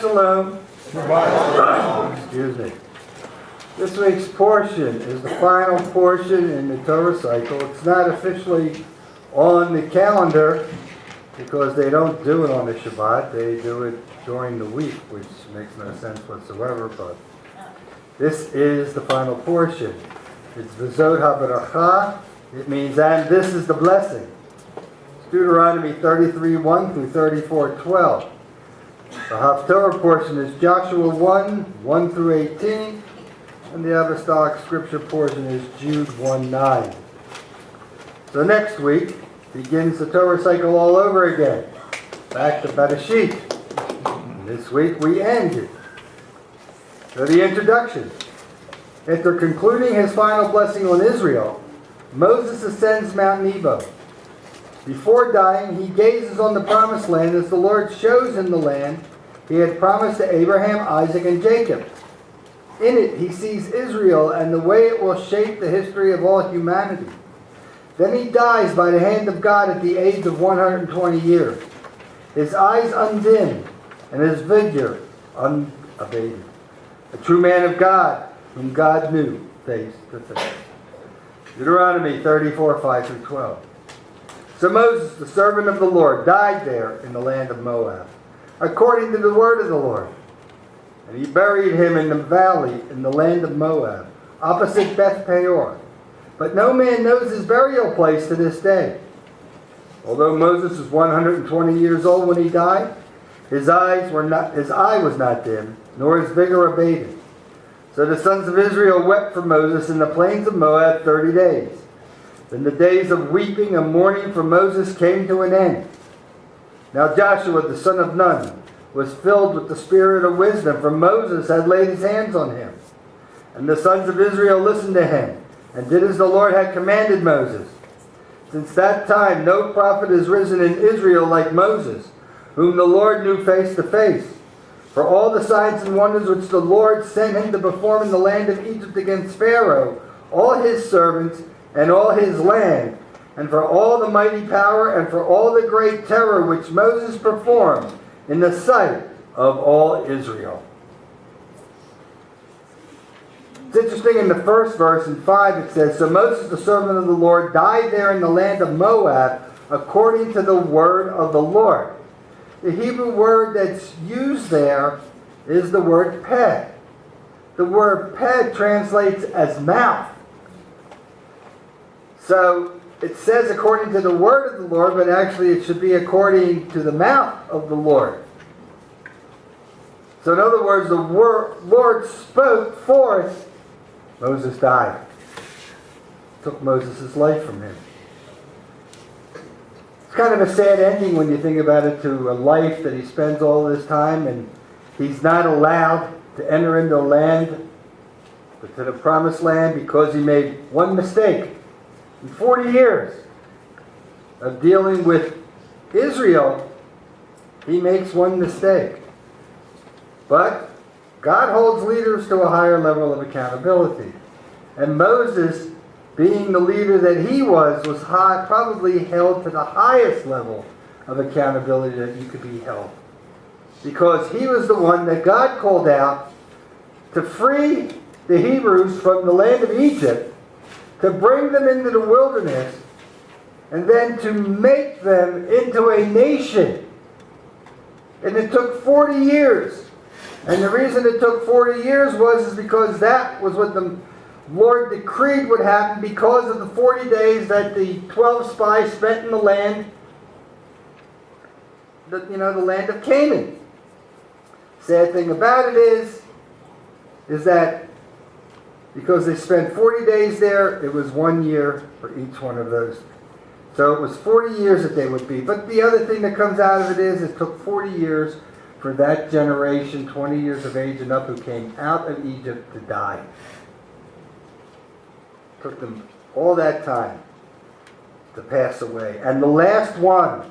Shalom. Excuse me. This week's portion is the final portion in the Torah cycle. It's not officially on the calendar because they don't do it on the Shabbat. They do it during the week, which makes no sense whatsoever, but this is the final portion. It's Vezot HaBerachah. It means, and this is the blessing. It's Deuteronomy 33:1 through 34:12. The Torah portion is Joshua 1:1 through 18, and the apostolic scripture portion is Jude 1:9. So next week begins the Torah cycle all over again, back to Bereshit. And this week we end it. So the introduction. After concluding his final blessing on Israel, Moses ascends Mount Nebo. Before dying, he gazes on the promised land as the Lord shows him the land he had promised to Abraham, Isaac, and Jacob. In it, he sees Israel and the way it will shape the history of all humanity. Then he dies by the hand of God at the age of 120 years, his eyes undimmed and his vigor unabated. A true man of God, whom God knew face to face. Deuteronomy 34:5 through 12. So Moses, the servant of the Lord, died there in the land of Moab, according to the word of the Lord. And he buried him in the valley in the land of Moab, opposite Beth Peor. But no man knows his burial place to this day. Although Moses was 120 years old when he died, his eye was not dim, nor his vigor abated. So the sons of Israel wept for Moses in the plains of Moab 30 days. Then the days of weeping and mourning for Moses came to an end. Now Joshua, the son of Nun, was filled with the spirit of wisdom, for Moses had laid his hands on him. And the sons of Israel listened to him, and did as the Lord had commanded Moses. Since that time no prophet has risen in Israel like Moses, whom the Lord knew face to face. For all the signs and wonders which the Lord sent him to perform in the land of Egypt against Pharaoh, all his servants, and all his land, and for all the mighty power, and for all the great terror which Moses performed in the sight of all Israel. It's interesting, in the first verse, in 5, it says, So Moses, the servant of the Lord, died there in the land of Moab, according to the word of the Lord. The Hebrew word that's used there is the word peh. The word peh translates as mouth. So it says according to the word of the Lord, but actually it should be according to the mouth of the Lord. So in other words, the Lord spoke forth, Moses died. Took Moses' life from him. It's kind of a sad ending when you think about it, to a life that he spends all this time and he's not allowed to enter into a land, but to the promised land, because he made one mistake. In 40 years of dealing with Israel, he makes one mistake. But God holds leaders to a higher level of accountability. And Moses, being the leader that he was probably held to the highest level of accountability that you could be held. Because he was the one that God called out to free the Hebrews from the land of Egypt, to bring them into the wilderness, and then to make them into a nation. And it took 40 years. And the reason it took 40 years is because that was what the Lord decreed would happen, because of the 40 days that the 12 spies spent in the land, the land of Canaan. Sad thing about it is that because they spent 40 days there, it was 1 year for each one of those. So it was 40 years that they would be. But the other thing that comes out of it is it took 40 years for that generation, 20 years of age and up, who came out of Egypt to die. It took them all that time to pass away. And the last one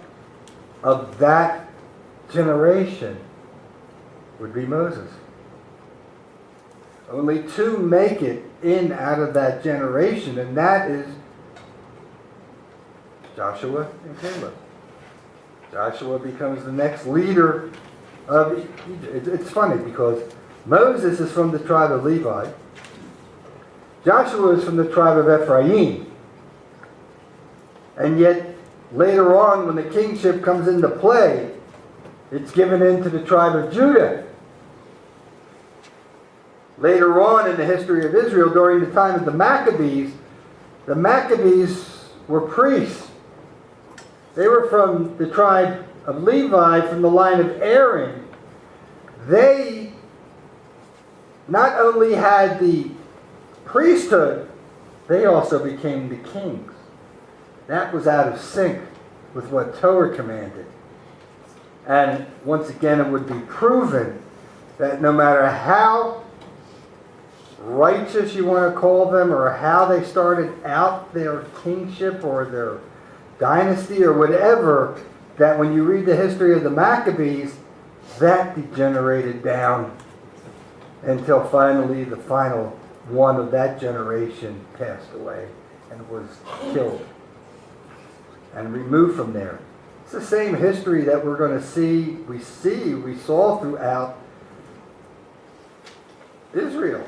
of that generation would be Moses. Only 2 make it in out of that generation, and that is Joshua and Caleb. Joshua becomes the next leader of Egypt. It's funny because Moses is from the tribe of Levi. Joshua is from the tribe of Ephraim. And yet, later on, when the kingship comes into play, it's given into the tribe of Judah. Later on in the history of Israel, during the time of the Maccabees were priests. They were from the tribe of Levi, from the line of Aaron. They not only had the priesthood, they also became the kings. That was out of sync with what Torah commanded. And once again, it would be proven that no matter how righteous you want to call them, or how they started out their kingship or their dynasty or whatever, that when you read the history of the Maccabees, that degenerated down until finally the final one of that generation passed away and was killed and removed from there. It's the same history that we're going to see, we saw throughout Israel.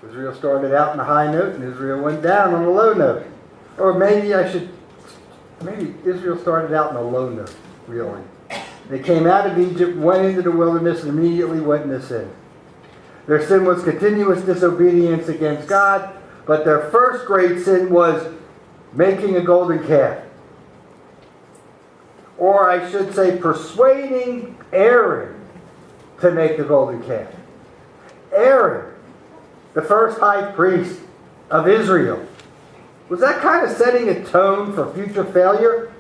Israel started out on a high note and Israel went down on a low note. Or maybe Israel started out on a low note, really. They came out of Egypt, went into the wilderness, and immediately went into sin. Their sin was continuous disobedience against God, but their first great sin was making a golden calf. Or I should say, persuading Aaron to make the golden calf. Aaron, the first high priest of Israel. Was that kind of setting a tone for future failure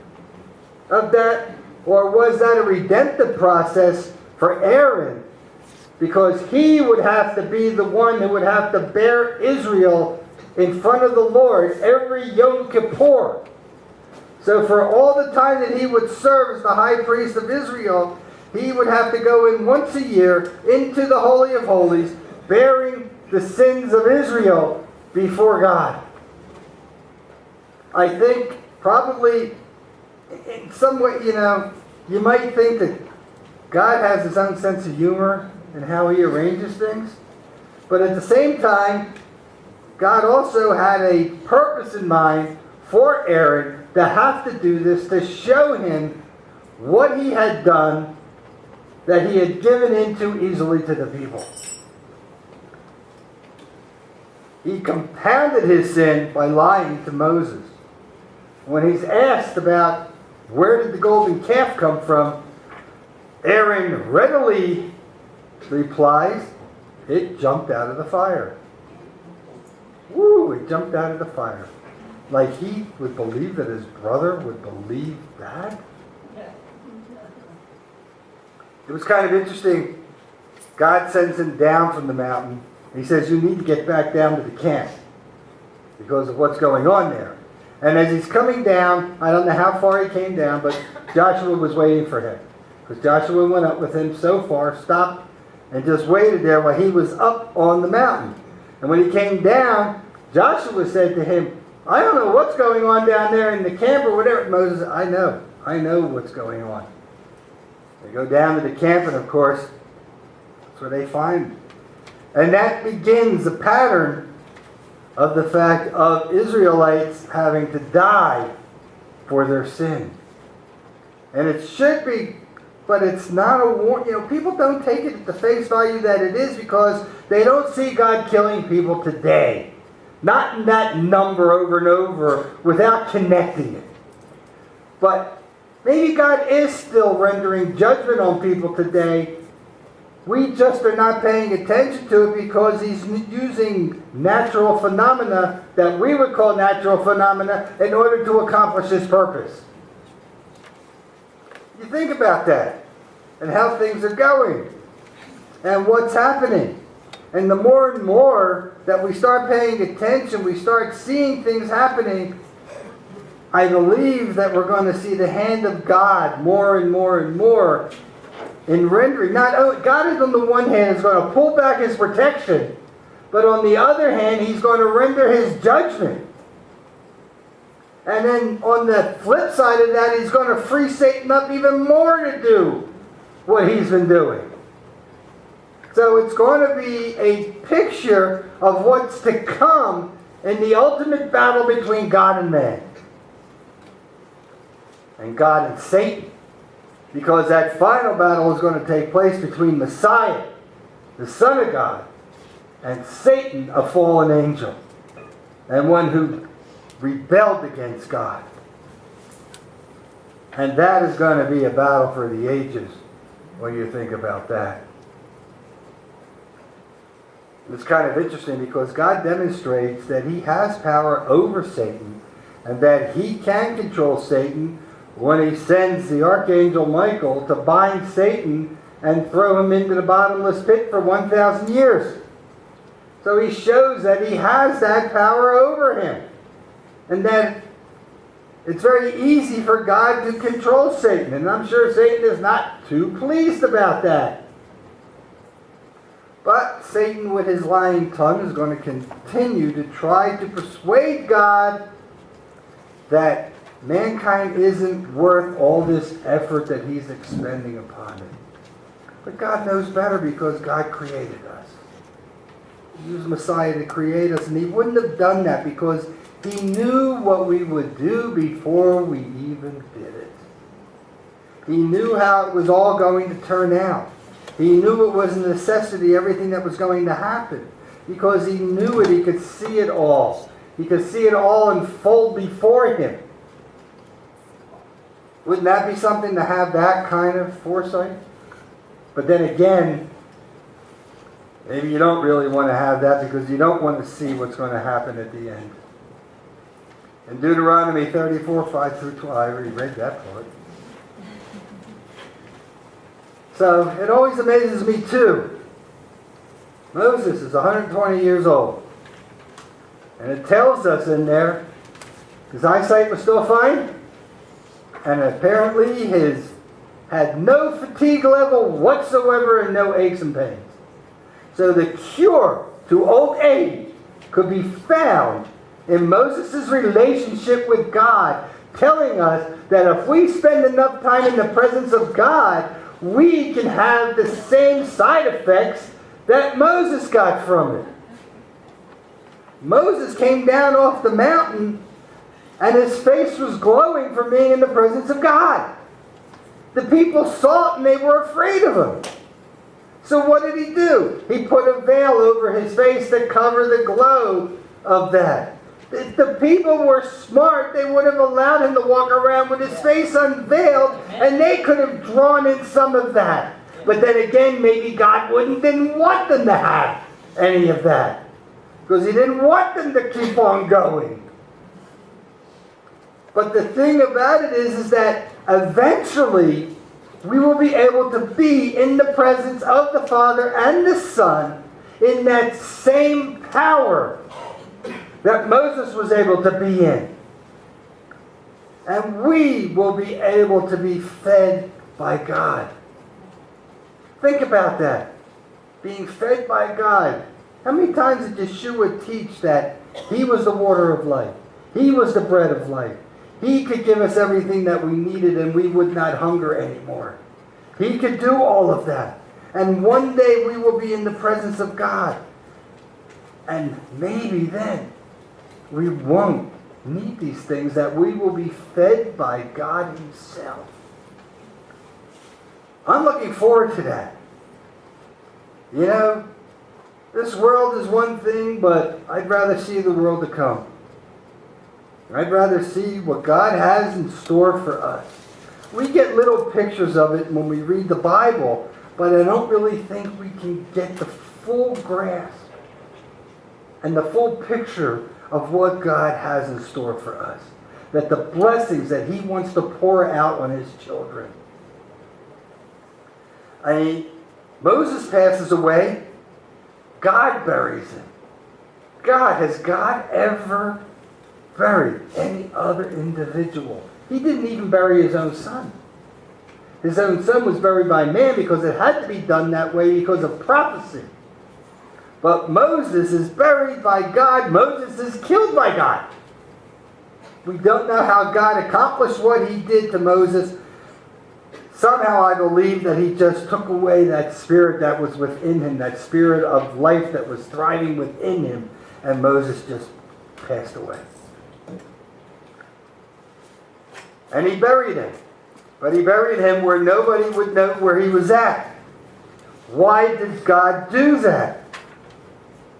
of that? Or was that a redemptive process for Aaron? Because he would have to be the one who would have to bear Israel in front of the Lord every Yom Kippur. So for all the time that he would serve as the high priest of Israel, he would have to go in once a year into the Holy of Holies, bearing the sins of Israel before God. I think probably in some way, you might think that God has his own sense of humor in how he arranges things. But at the same time, God also had a purpose in mind for Aaron to have to do this, to show him what he had done that he had given in too easily to the people. He compounded his sin by lying to Moses. When he's asked about where did the golden calf come from, Aaron readily replies, it jumped out of the fire. Woo, it jumped out of the fire. Like he would believe that his brother would believe that? It was kind of interesting. God sends him down from the mountain. He says, you need to get back down to the camp because of what's going on there. And as he's coming down, I don't know how far he came down, but Joshua was waiting for him. Because Joshua went up with him so far, stopped, and just waited there while he was up on the mountain. And when he came down, Joshua said to him, I don't know what's going on down there in the camp or whatever. Moses, I know what's going on. They go down to the camp, and of course, that's where they find him. And that begins the pattern of the fact of Israelites having to die for their sin. And it should be, but it's not a warning. People don't take it at the face value that it is because they don't see God killing people today. Not in that number over and over without connecting it. But maybe God is still rendering judgment on people today. We just are not paying attention to it because he's using natural phenomena that we would call natural phenomena in order to accomplish his purpose. You think about that and how things are going and what's happening. And the more and more that we start paying attention, we start seeing things happening, I believe that we're going to see the hand of God more and more and more in rendering. Not only, God is on the one hand is going to pull back his protection, but on the other hand, he's going to render his judgment. And then on the flip side of that, he's going to free Satan up even more to do what he's been doing. So it's going to be a picture of what's to come in the ultimate battle between God and man. And God and Satan. Because that final battle is going to take place between Messiah, the Son of God, and Satan, a fallen angel, and one who rebelled against God. And that is going to be a battle for the ages when you think about that. It's kind of interesting because God demonstrates that he has power over Satan and that he can control Satan when he sends the archangel Michael to bind Satan and throw him into the bottomless pit for 1,000 years. So he shows that he has that power over him. And that it's very easy for God to control Satan. And I'm sure Satan is not too pleased about that. But Satan, with his lying tongue, is going to continue to try to persuade God that mankind isn't worth all this effort that he's expending upon it. But God knows better because God created us. He used Messiah to create us, and he wouldn't have done that because he knew what we would do before we even did it. He knew how it was all going to turn out. He knew it was a necessity, everything that was going to happen. Because he knew it, he could see it all. He could see it all unfold before him. Wouldn't that be something to have that kind of foresight? But then again, maybe you don't really want to have that because you don't want to see what's going to happen at the end. In Deuteronomy 34, 5 through 12, I already read that part. So it always amazes me too. Moses is 120 years old. And it tells us in there, his eyesight was still fine. And apparently he had no fatigue level whatsoever and no aches and pains. So the cure to old age could be found in Moses' relationship with God, telling us that if we spend enough time in the presence of God, we can have the same side effects that Moses got from it. Moses came down off the mountain and his face was glowing from being in the presence of God. The people saw it and they were afraid of him. So what did he do? He put a veil over his face to cover the glow of that. If the people were smart, they would have allowed him to walk around with his face unveiled, and they could have drawn in some of that. But then again, maybe God didn't want them to have any of that, because he didn't want them to keep on going. But the thing about it is that eventually we will be able to be in the presence of the Father and the Son in that same power that Moses was able to be in. And we will be able to be fed by God. Think about that. Being fed by God. How many times did Yeshua teach that he was the water of life? He was the bread of life. He could give us everything that we needed and we would not hunger anymore. He could do all of that. And one day we will be in the presence of God. And maybe then we won't need these things, that we will be fed by God himself. I'm looking forward to that. You know, this world is one thing, but I'd rather see the world to come. I'd rather see what God has in store for us. We get little pictures of it when we read the Bible, but I don't really think we can get the full grasp and the full picture of what God has in store for us. That the blessings that he wants to pour out on his children. Moses passes away. God buries him. Has God ever buried any other individual? He didn't even bury his own son. His own son was buried by man because it had to be done that way because of prophecy. But Moses is buried by God. Moses is killed by God. We don't know how God accomplished what he did to Moses. Somehow I believe that he just took away that spirit that was within him, that spirit of life that was thriving within him, and Moses just passed away. And he buried him. But he buried him where nobody would know where he was at. Why did God do that?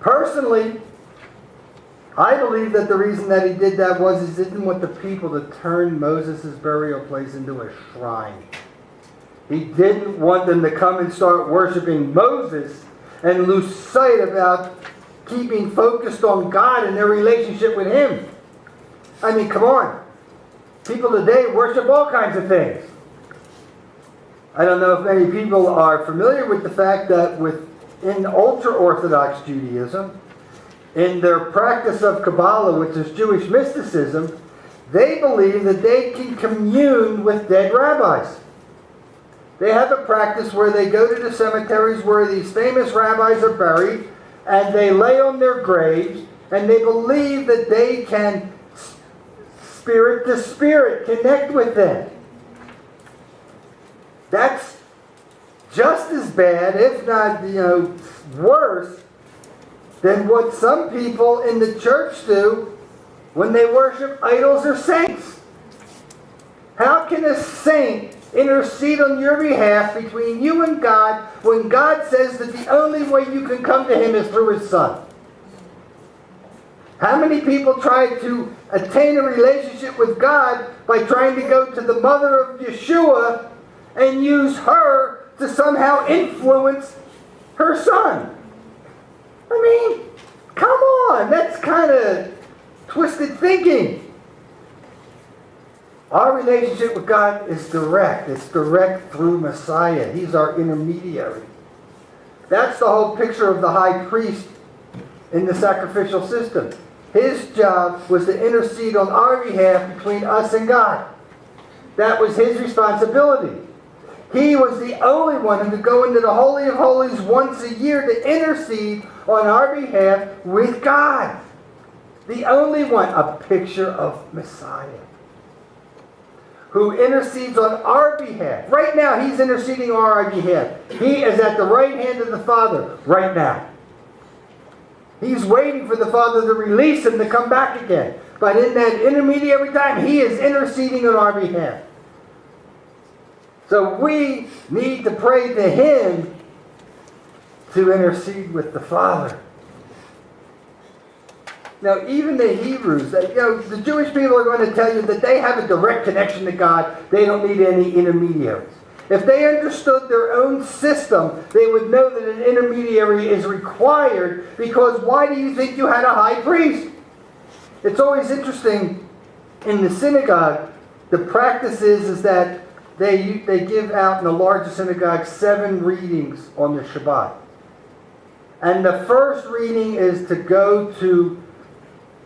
Personally, I believe that the reason that he did that was he didn't want the people to turn Moses' burial place into a shrine. He didn't want them to come and start worshiping Moses and lose sight about keeping focused on God and their relationship with him. I mean, come on. People today worship all kinds of things. I don't know if many people are familiar with the fact that within ultra-Orthodox Judaism, in their practice of Kabbalah, which is Jewish mysticism, they believe that they can commune with dead rabbis. They have a practice where they go to the cemeteries where these famous rabbis are buried, and they lay on their graves, and they believe that they can spirit to spirit connect with them. That's just as bad, if not, worse, than what some people in the church do when they worship idols or saints. How can a saint intercede on your behalf between you and God when God says that the only way you can come to him is through his Son? How many people try to attain a relationship with God by trying to go to the mother of Yeshua and use her to somehow influence her son? I mean, come on, that's kind of twisted thinking. Our relationship with God is direct. It's direct through Messiah. He's our intermediary. That's the whole picture of the high priest in the sacrificial system. His job was to intercede on our behalf between us and God. That was his responsibility. He was the only one who could go into the Holy of Holies once a year to intercede on our behalf with God. The only one, a picture of Messiah, who intercedes on our behalf. Right now, he's interceding on our behalf. He is at the right hand of the Father right now. He's waiting for the Father to release him to come back again. But in that intermediary time, he is interceding on our behalf. So we need to pray to him to intercede with the Father. Now, even the Hebrews, the Jewish people are going to tell you that they have a direct connection to God. They don't need any intermediaries. If they understood their own system, they would know that an intermediary is required, because why do you think you had a high priest? It's always interesting in the synagogue, the practice is that they give out in the larger synagogue 7 readings on the Shabbat. And the first reading is to go to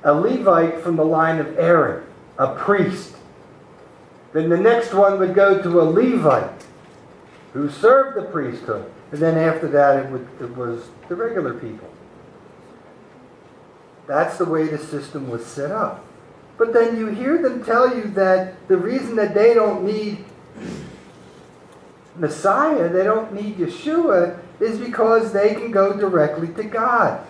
a Levite from the line of Aaron, a priest. Then the next one would go to a Levite who served the priesthood. And then after that, it was the regular people. That's the way the system was set up. But then you hear them tell you that the reason that they don't need Messiah, they don't need Yeshua, is because they can go directly to God.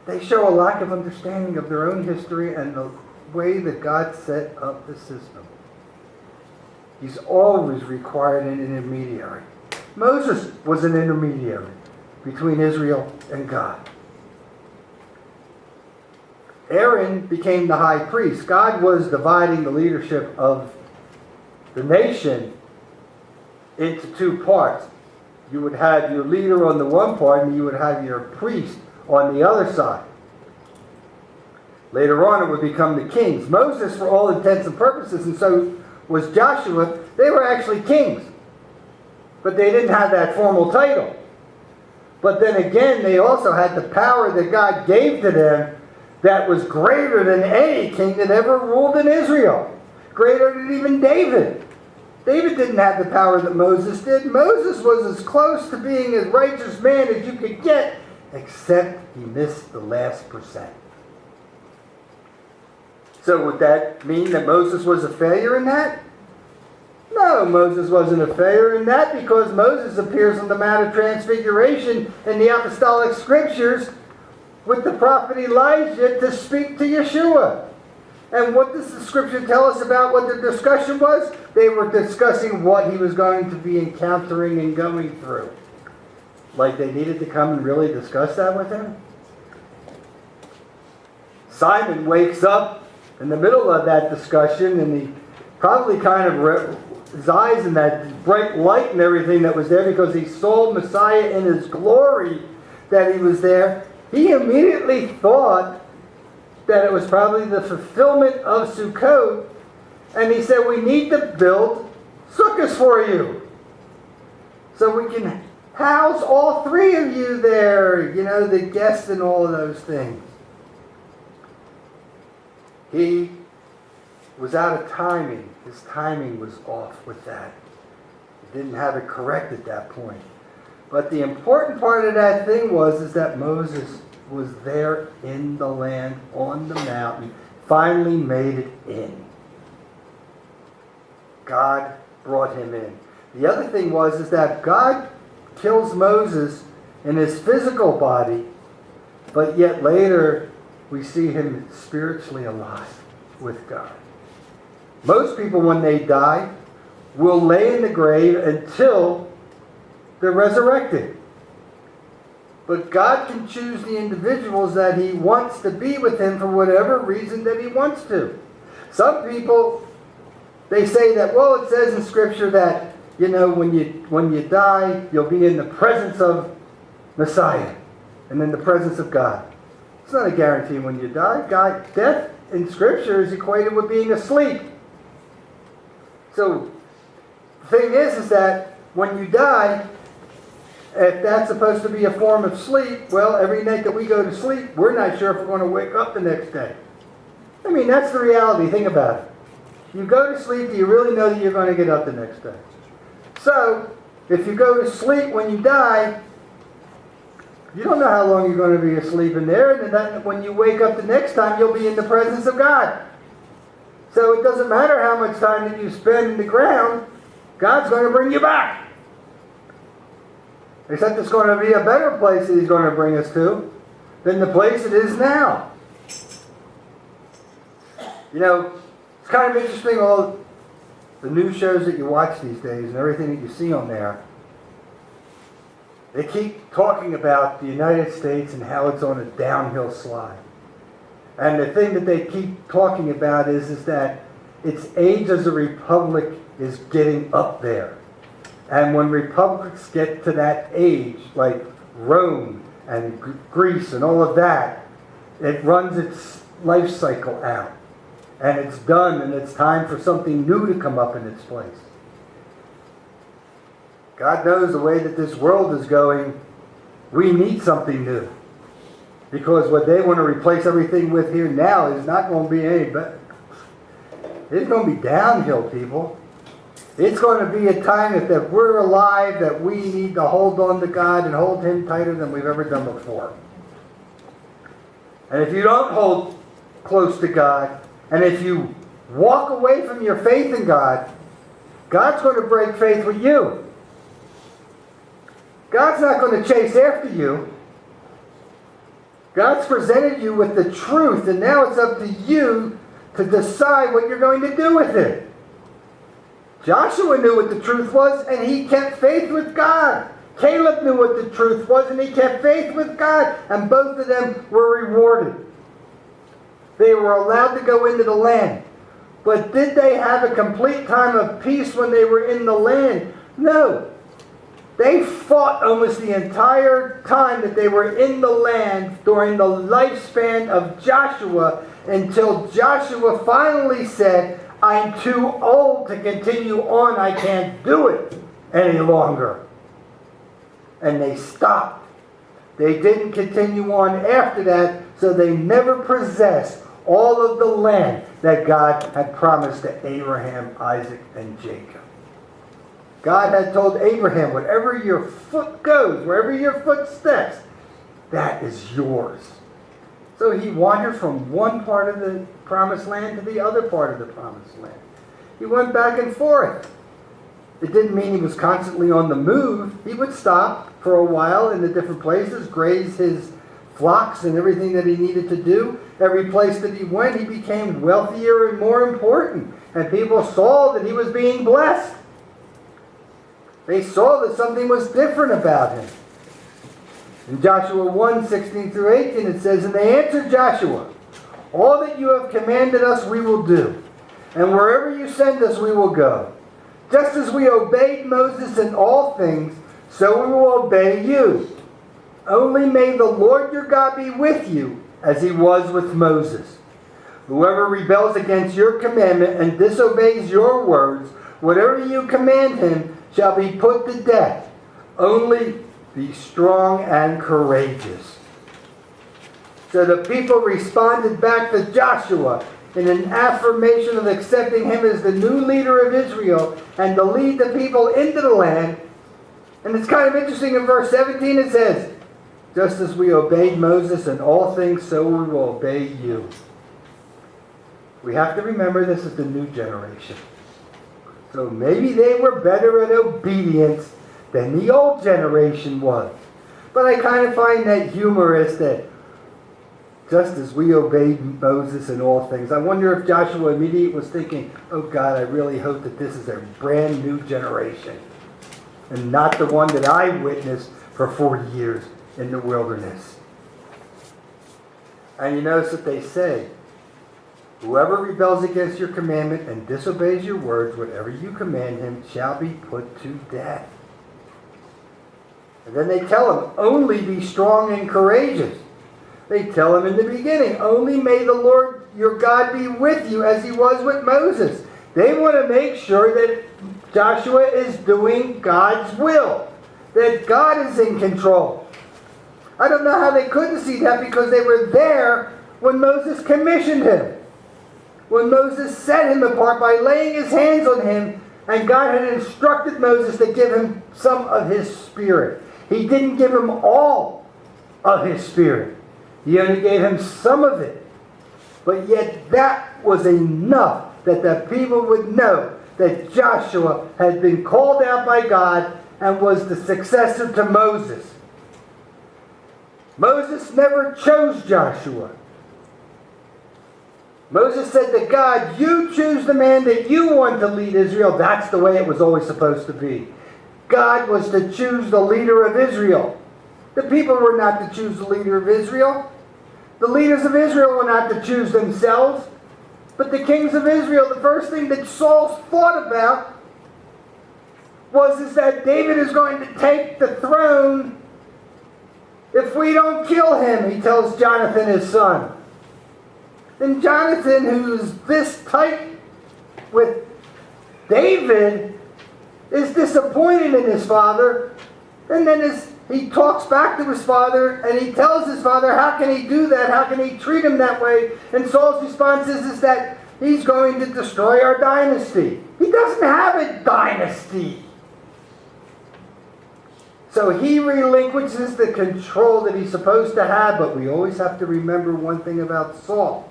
They show a lack of understanding of their own history and the way that God set up the system. He's always required an intermediary. Moses was an intermediary between Israel and God. Aaron became the high priest. God was dividing the leadership of the nation into 2 parts. You would have your leader on the one part, and you would have your priest on the other side. Later on, it would become the kings. Moses, for all intents and purposes, and so was Joshua, they were actually kings. But they didn't have that formal title. But then again, they also had the power that God gave to them that was greater than any king that ever ruled in Israel. Greater than even David. David didn't have the power that Moses did. Moses was as close to being a righteous man as you could get, except he missed the last percent. So would that mean that Moses was a failure in that? No, Moses wasn't a failure in that, because Moses appears on the Mount of Transfiguration in the Apostolic Scriptures with the prophet Elijah to speak to Yeshua. And what does the Scripture tell us about what the discussion was? They were discussing what he was going to be encountering and going through. Like they needed to come and really discuss that with him? Simon wakes up in the middle of that discussion, and he probably kind of his eyes in that bright light and everything that was there, because he saw Messiah in his glory that he was there. He immediately thought that it was probably the fulfillment of Sukkot, and he said, we need to build sukkahs for you so we can house all three of you there, the guests and all of those things. He was out of timing. His timing was off with that. He didn't have it correct at that point. But the important part of that thing is that Moses was there in the land, on the mountain, finally made it in. God brought him in. The other thing is that God kills Moses in his physical body, but yet later we see him spiritually alive with God. Most people, when they die, will lay in the grave until they're resurrected. But God can choose the individuals that he wants to be with him for whatever reason that he wants to. Some people, they say that, well, it says in Scripture that, when you die, you'll be in the presence of Messiah and in the presence of God. It's not a guarantee when you die. Death in Scripture is equated with being asleep. So the thing is that when you die, if that's supposed to be a form of sleep, well, every night that we go to sleep, we're not sure if we're going to wake up the next day. I mean, that's the reality. Think about it. You go to sleep, do you really know that you're going to get up the next day? So, if you go to sleep when you die, you don't know how long you're going to be asleep in there, and then when you wake up the next time, you'll be in the presence of God. So it doesn't matter how much time that you spend in the ground, God's going to bring you back. Except it's going to be a better place that he's going to bring us to than the place it is now. It's kind of interesting, all the news shows that you watch these days and everything that you see on there. They keep talking about the United States and how it's on a downhill slide. And the thing that they keep talking about is that its age as a republic is getting up there. And when republics get to that age, like Rome and Greece and all of that, it runs its life cycle out. And it's done, and it's time for something new to come up in its place. God knows the way that this world is going, we need something new. Because what they want to replace everything with here now is not going to be any better. It's going to be downhill, people. It's going to be a time that we're alive, that we need to hold on to God and hold him tighter than we've ever done before. And if you don't hold close to God, and if you walk away from your faith in God, God's going to break faith with you. God's not going to chase after you. God's presented you with the truth, and now it's up to you to decide what you're going to do with it. Joshua knew what the truth was, and he kept faith with God. Caleb knew what the truth was, and he kept faith with God, and both of them were rewarded. They were allowed to go into the land. But did they have a complete time of peace when they were in the land? No. They fought almost the entire time that they were in the land during the lifespan of Joshua, until Joshua finally said, I'm too old to continue on. I can't do it any longer. And they stopped. They didn't continue on after that, so they never possessed all of the land that God had promised to Abraham, Isaac, and Jacob. God had told Abraham, wherever your foot goes, wherever your foot steps, that is yours. So he wandered from one part of the promised land to the other part of the promised land. He went back and forth. It didn't mean he was constantly on the move. He would stop for a while in the different places, graze his flocks and everything that he needed to do. Every place that he went, he became wealthier and more important. And people saw that he was being blessed. They saw that something was different about him. In Joshua 1:16 through 18, it says, "And they answered Joshua, 'All that you have commanded us we will do, and wherever you send us we will go. Just as we obeyed Moses in all things, so we will obey you. Only may the Lord your God be with you, as he was with Moses. Whoever rebels against your commandment and disobeys your words, whatever you command him shall be put to death. Only be strong and courageous.'" So the people responded back to Joshua in an affirmation of accepting him as the new leader of Israel and to lead the people into the land. And it's kind of interesting, in verse 17 it says, "Just as we obeyed Moses in all things, so we will obey you." We have to remember this is the new generation. So maybe they were better at obedience than the old generation was. But I kind of find that humorous that just as we obeyed Moses in all things. I wonder if Joshua immediately was thinking, "Oh God, I really hope that this is a brand new generation and not the one that I witnessed for 40 years in the wilderness." And you notice that they say, "Whoever rebels against your commandment and disobeys your words, whatever you command him, shall be put to death." And then they tell him, "Only be strong and courageous." They tell him in the beginning, "Only may the Lord your God be with you as he was with Moses." They want to make sure that Joshua is doing God's will, that God is in control. I don't know how they couldn't see that, because they were there when Moses commissioned him. When Moses set him apart by laying his hands on him, and God had instructed Moses to give him some of his spirit. He didn't give him all of his spirit. He only gave him some of it. But yet that was enough that the people would know that Joshua had been called out by God and was the successor to Moses. Moses never chose Joshua. Moses said to God, "You choose the man that you want to lead Israel." That's the way it was always supposed to be. God was to choose the leader of Israel. The people were not to choose the leader of Israel. The leaders of Israel were not to choose themselves. But the kings of Israel, the first thing that Saul thought about was that David is going to take the throne if we don't kill him, he tells Jonathan, his son. And Jonathan, who's this tight with David, is disappointed in his father. And then he talks back to his father, and he tells his father, how can he do that? How can he treat him that way? And Saul's response is that he's going to destroy our dynasty. He doesn't have a dynasty. So he relinquishes the control that he's supposed to have, but we always have to remember one thing about Saul.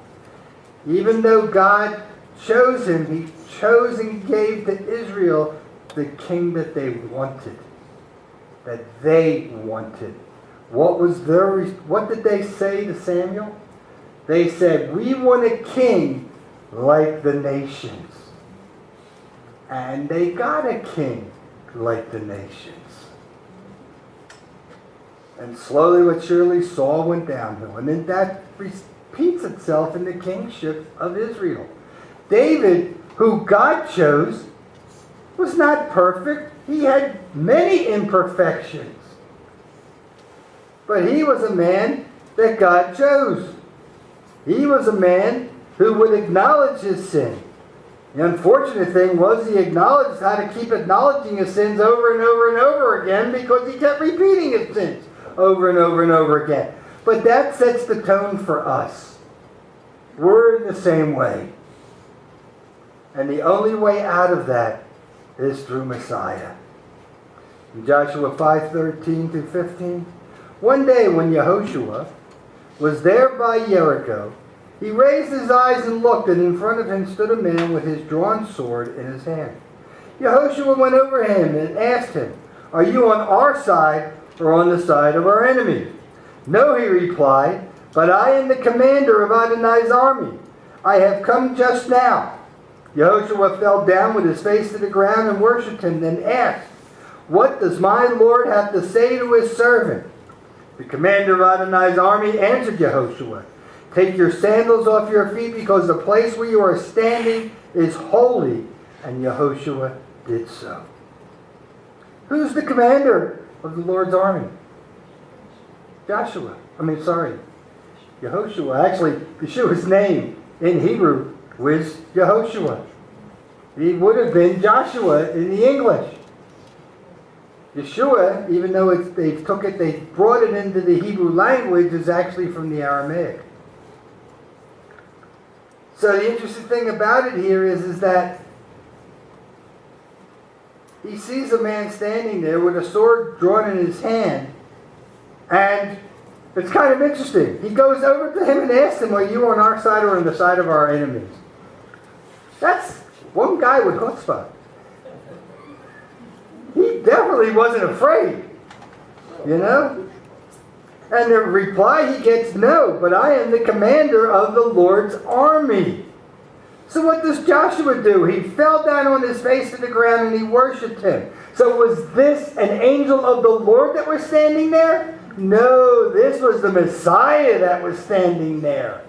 Even though God chose him, he chose and gave to Israel the king that they wanted. That they wanted. What did they say to Samuel? They said, "We want a king like the nations." And they got a king like the nations. And slowly but surely Saul went downhill. And then that repeats itself in the kingship of Israel. David, who God chose, was not perfect. He had many imperfections. But he was a man that God chose. He was a man who would acknowledge his sin. The unfortunate thing was he acknowledged how to keep acknowledging his sins over and over and over again, because he kept repeating his sins over and over and over again. But that sets the tone for us. We're in the same way. And the only way out of that is through Messiah. In Joshua 5:13 through 15, one day when Yehoshua was there by Jericho, he raised his eyes and looked, and in front of him stood a man with his drawn sword in his hand. Yehoshua went over him and asked him, "Are you on our side or on the side of our enemy?" "No," he replied, "but I am the commander of Adonai's army. I have come just now." Yehoshua fell down with his face to the ground and worshipped him, then asked, "What does my Lord have to say to his servant?" The commander of Adonai's army answered Yehoshua, "Take your sandals off your feet, because the place where you are standing is holy." And Yehoshua did so. Who's the commander of the Lord's army? Yehoshua. Actually, Yeshua's name in Hebrew was Yehoshua. He would have been Joshua in the English. Yeshua, even though they brought it into the Hebrew language, is actually from the Aramaic. So the interesting thing about it here is that he sees a man standing there with a sword drawn in his hand, and it's kind of interesting. He goes over to him and asks him, "Are you on our side or on the side of our enemies?" That's one guy with chutzpah. He definitely wasn't afraid, you know? And the reply he gets, "No, but I am the commander of the Lord's army." So what does Joshua do? He fell down on his face to the ground and he worshipped him. So was this an angel of the Lord that was standing there? No, this was the Messiah that was standing there.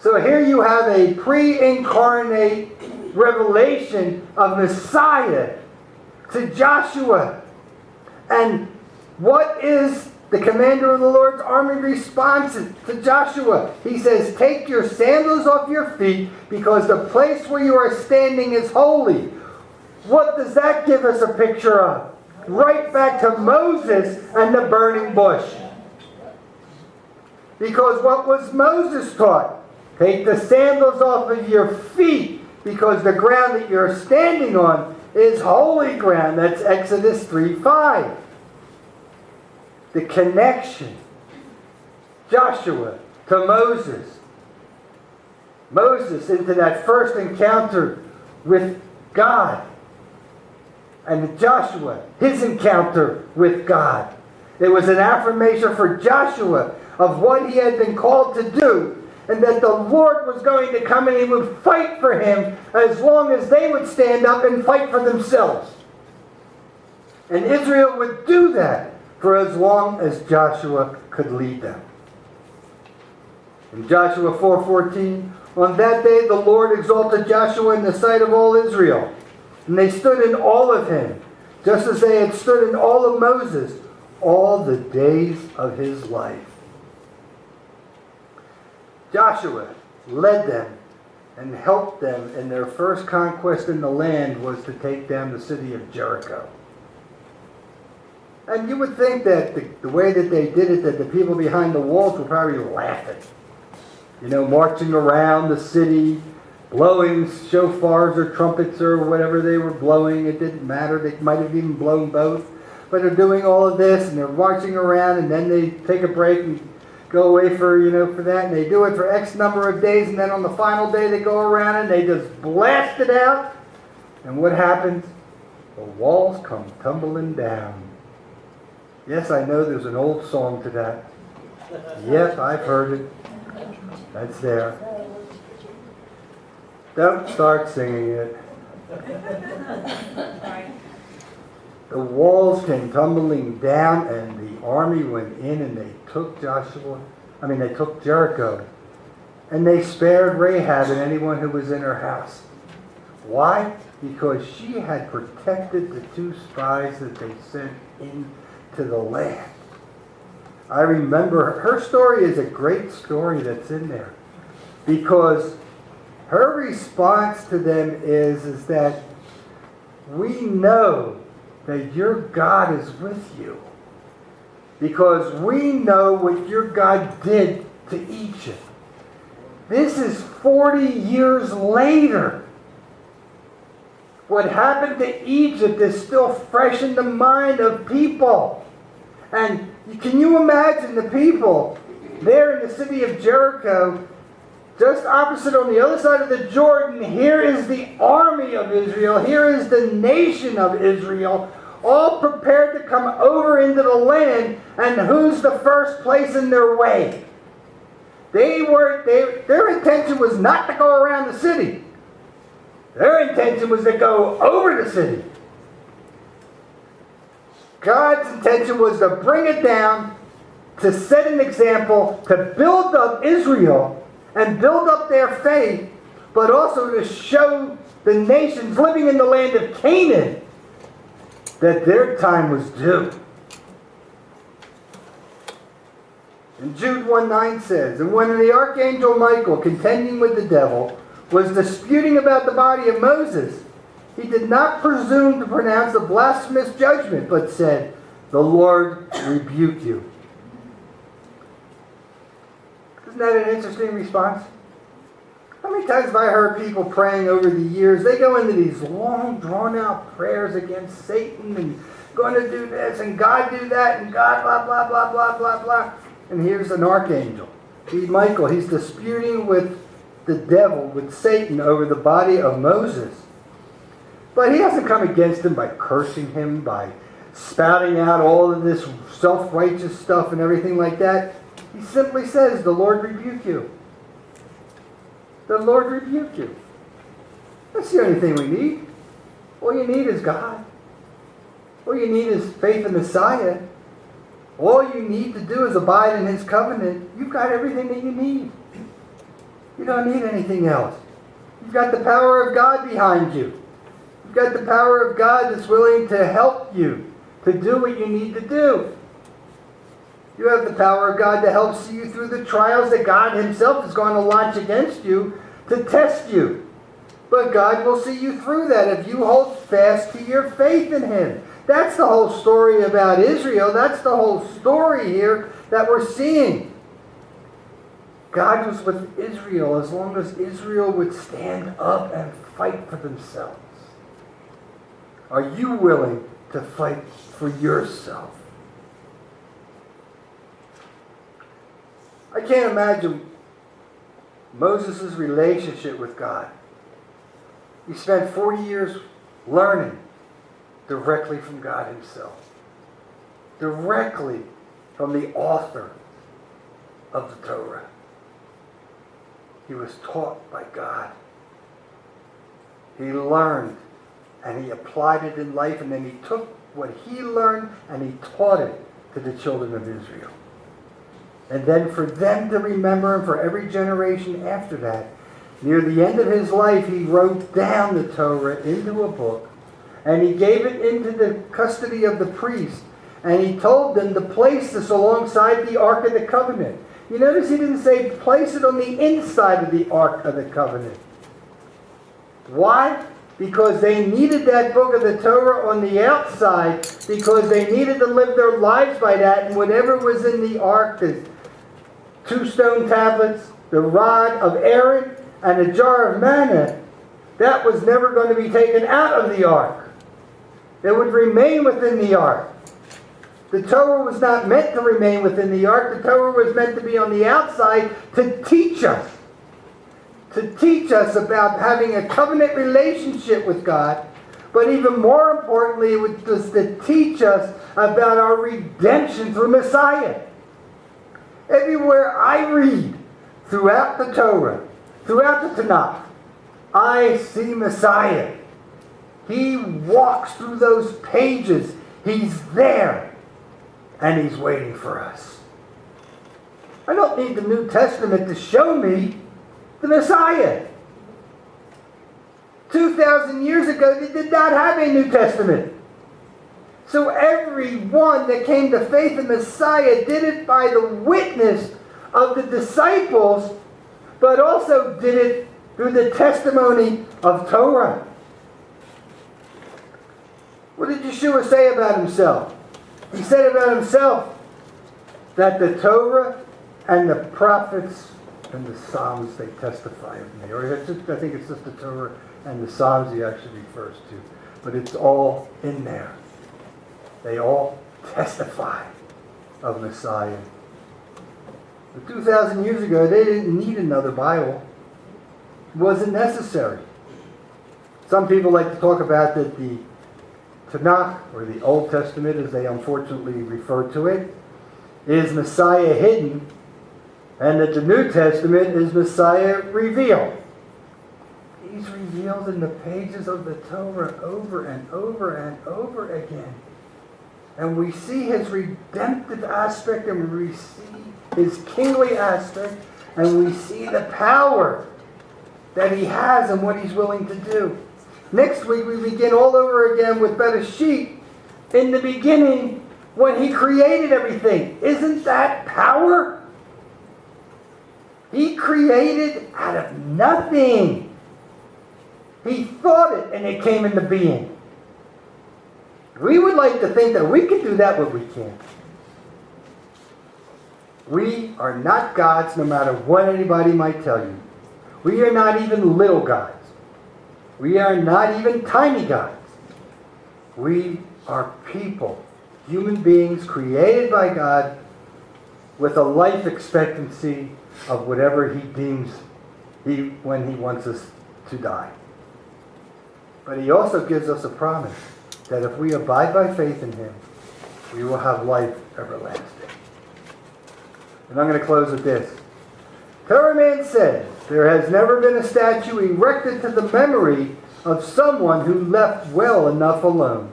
So here you have a pre-incarnate revelation of Messiah to Joshua. And what is the commander of the Lord's army response to Joshua? He says, "Take your sandals off your feet, because the place where you are standing is holy." What does that give us a picture of? Right back to Moses and the burning bush. Because what was Moses taught? Take the sandals off of your feet, because the ground that you're standing on is holy ground. That's Exodus 3:5. The connection. Joshua to Moses. Moses into that first encounter with God. And Joshua, his encounter with God. It was an affirmation for Joshua of what he had been called to do, and that the Lord was going to come and he would fight for him as long as they would stand up and fight for themselves. And Israel would do that for as long as Joshua could lead them. In Joshua 4:14, on that day the Lord exalted Joshua in the sight of all Israel, and they stood in awe of him, just as they had stood in awe of Moses all the days of his life. Joshua led them and helped them in their first conquest in the land was to take down the city of Jericho. And you would think that the way that they did it, that the people behind the walls were probably laughing. You know, marching around the city, blowing shofars or trumpets or whatever they were blowing. It didn't matter. They might have even blown both. But they're doing all of this, and they're marching around, and then they take a break and go away for that. And they do it for X number of days, and then on the final day they go around and they just blast it out. And what happens? The walls come tumbling down. Yes, I know there's an old song to that. Yep, I've heard it. That's there. Don't start singing it. The walls came tumbling down, and the army went in and they took they took Jericho. And they spared Rahab and anyone who was in her house. Why? Because she had protected the 2 spies that they sent into the land. I remember her story is a great story that's in there, because her response to them is that we know that your God is with you, because we know what your God did to Egypt. This is 40 years later. What happened to Egypt is still fresh in the mind of people. And can you imagine the people there in the city of Jericho Just opposite on the other side of the Jordan, here is the army of Israel. Here is the nation of Israel, all prepared to come over into the land. And who's the first place in their way? Their intention was not to go around the city. Their intention was to go over the city. God's intention was to bring it down, to set an example, to build up Israel and build up their faith, but also to show the nations living in the land of Canaan that their time was due. And Jude 1:9 says, "And when the archangel Michael, contending with the devil, was disputing about the body of Moses, he did not presume to pronounce a blasphemous judgment, but said, 'The Lord rebuke you.'" Isn't that an interesting response? How many times have I heard people praying over the years? They go into these long, drawn-out prayers against Satan and going to do this and God do that and God blah, blah, blah, blah, blah, blah. And here's an archangel. Michael, he's disputing with the devil, with Satan, over the body of Moses. But he doesn't come against him by cursing him, by spouting out all of this self-righteous stuff and everything like that. He simply says, "The Lord rebuke you." The Lord rebuke you. That's the only thing we need. All you need is God. All you need is faith in Messiah. All you need to do is abide in His covenant. You've got everything that you need. You don't need anything else. You've got the power of God behind you. You've got the power of God that's willing to help you to do what you need to do. You have the power of God to help see you through the trials that God Himself is going to launch against you to test you. But God will see you through that if you hold fast to your faith in Him. That's the whole story about Israel. That's the whole story here that we're seeing. God was with Israel as long as Israel would stand up and fight for themselves. Are you willing to fight for yourself? I can't imagine Moses' relationship with God. He spent 40 years learning directly from God Himself. Directly from the author of the Torah. He was taught by God. He learned and he applied it in life, and then he took what he learned and he taught it to the children of Israel. And then for them to remember, and for every generation after that, near the end of his life, he wrote down the Torah into a book, and he gave it into the custody of the priest, and he told them to place this alongside the Ark of the Covenant. You notice he didn't say place it on the inside of the Ark of the Covenant. Why? Because they needed that book of the Torah on the outside, because they needed to live their lives by that, and whatever was in the Ark, the 2 stone tablets, the rod of Aaron, and a jar of manna, that was never going to be taken out of the Ark. It would remain within the Ark. The Torah was not meant to remain within the Ark. The Torah was meant to be on the outside to teach us. To teach us about having a covenant relationship with God. But even more importantly, it was to teach us about our redemption through Messiah. Everywhere I read throughout the Torah, throughout the Tanakh, I see Messiah. He walks through those pages. He's there. And He's waiting for us. I don't need the New Testament to show me the Messiah. 2,000 years ago, they did not have a New Testament. So everyone that came to faith in Messiah did it by the witness of the disciples, but also did it through the testimony of Torah. What did Yeshua say about Himself? He said about Himself that the Torah and the prophets and the Psalms, they testify of me. Or I think it's just the Torah and the Psalms He actually refers to. But it's all in there. They all testify of Messiah. But 2,000 years ago, they didn't need another Bible. It wasn't necessary. Some people like to talk about that the Tanakh, or the Old Testament as they unfortunately refer to it, is Messiah hidden, and that the New Testament is Messiah revealed. He's revealed in the pages of the Torah over and over and over again. And we see his redemptive aspect, and we see his kingly aspect, and we see the power that he has and what he's willing to do. Next week we begin all over again with Bereshit, in the beginning, when he created everything. Isn't that power? He created out of nothing. He thought it and it came into being. We would like to think that we can do that, but we can't. We are not gods, no matter what anybody might tell you. We are not even little gods. We are not even tiny gods. We are people, human beings created by God with a life expectancy of whatever he deems when he wants us to die. But he also gives us a promise that if we abide by faith in him, we will have life everlasting. And I'm going to close with this. Torah Man says, there has never been a statue erected to the memory of someone who left well enough alone.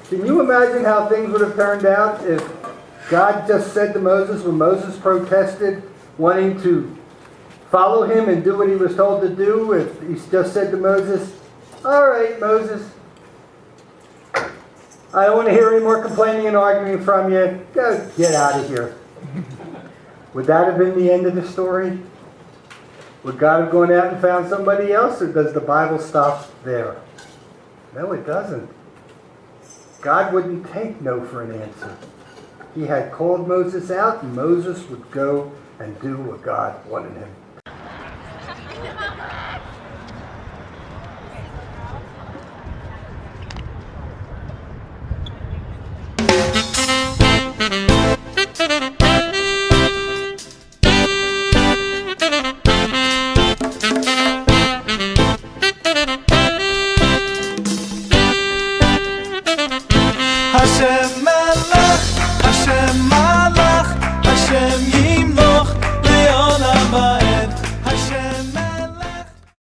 Can you imagine how things would have turned out if God just said to Moses, when Moses protested wanting to follow him and do what he was told to do, if he just said to Moses, all right, Moses, I don't want to hear any more complaining and arguing from you. Go get out of here. Would that have been the end of the story? Would God have gone out and found somebody else, or does the Bible stop there? No, it doesn't. God wouldn't take no for an answer. He had called Moses out, and Moses would go and do what God wanted him.